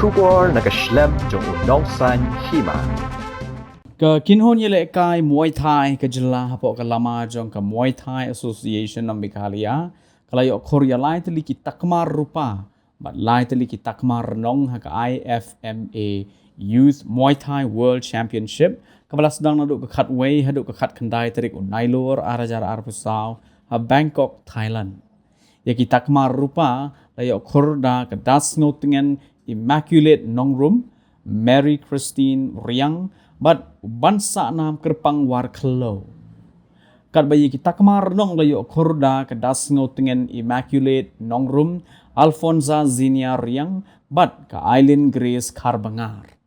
Shubor nakaslem jong unongsan Hima. Ka kinhon Ïalehkai Mauythai ka jela hapo ka lama jong ka Mauythai Association ng Meghalaya kalayo Khur lai tali ki Takma rupa but lai tali ki Takma renong ha ka IFMA Youth Mauythai World Championship kabalas dang na ka khatway hadu ka khat khandai tarik unailor arajar arpusaw ha Bangkok Thailand yaki Takma rupa layo Khur da ka das ngotingen Immaculate Nongrum Mary Christine Riang but bansa nam kerpang war kelo kat bayi ki Takma nong layo Khur da ka das ngotingen Immaculate Nongrum Alfonza Zinia Riang but ka Island Grace Karbangar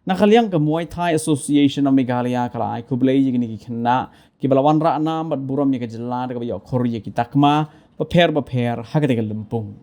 nakaliang ka Mauythai Association ng Meghalaya kala ay kublay yigini ki Khynnah ki balawan ra nam but buram ya ka jela da bayo Khur ki Takma baper hagade ka lempung.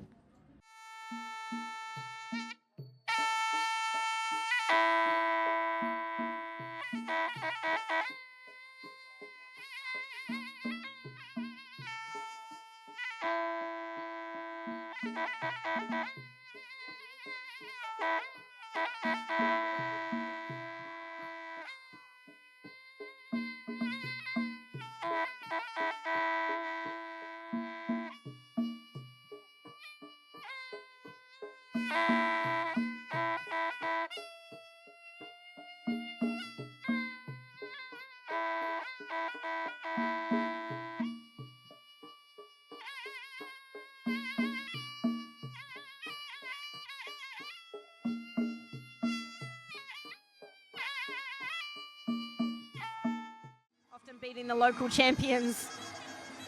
Often beating the local champions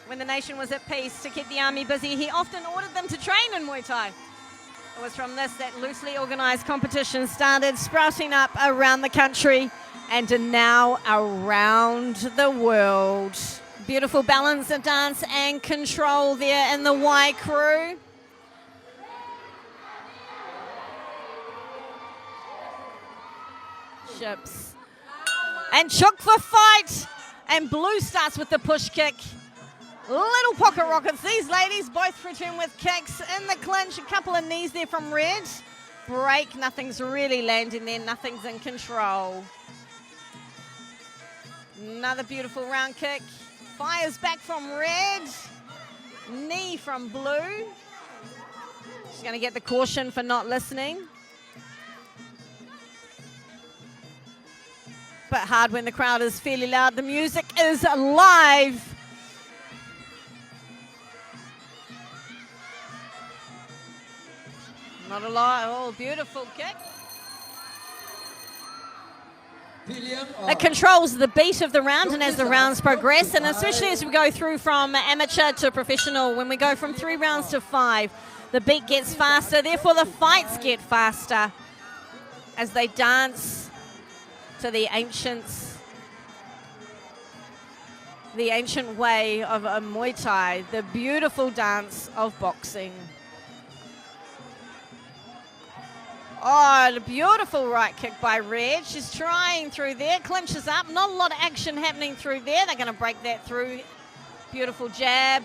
when the nation was at peace to keep the army busy. He often ordered them to train in Muay Thai. It was from this that loosely organised competition started sprouting up around the country and now around the world. Beautiful balance of dance and control there in the Y crew. Ships. And chook for fight. And blue starts with the push kick. Little pocket rockets. These ladies both return with kicks in the clinch. A couple of knees there from red. Break. Nothing's really landing there. Nothing's in control. Another beautiful round kick. Fires back from red. Knee from blue. She's going to get the caution for not listening. But hard when the crowd is fairly loud. The music is live. Not a lot. Oh, beautiful kick. It controls the beat of the round, and as the rounds progress, and especially as we go through from amateur to professional, when we go from 3 rounds to 5, the beat gets faster. Therefore, the fights get faster as they dance to the ancient way of a Muay Thai, the beautiful dance of boxing. Oh, the beautiful right kick by Red. She's trying through there, clinches up. Not a lot of action happening through there. They're going to break that through. Beautiful jab.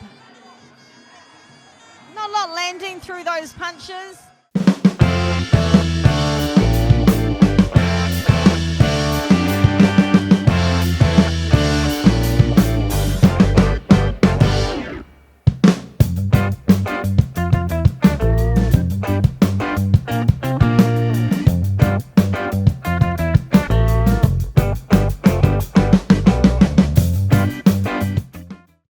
Not a lot landing through those punches.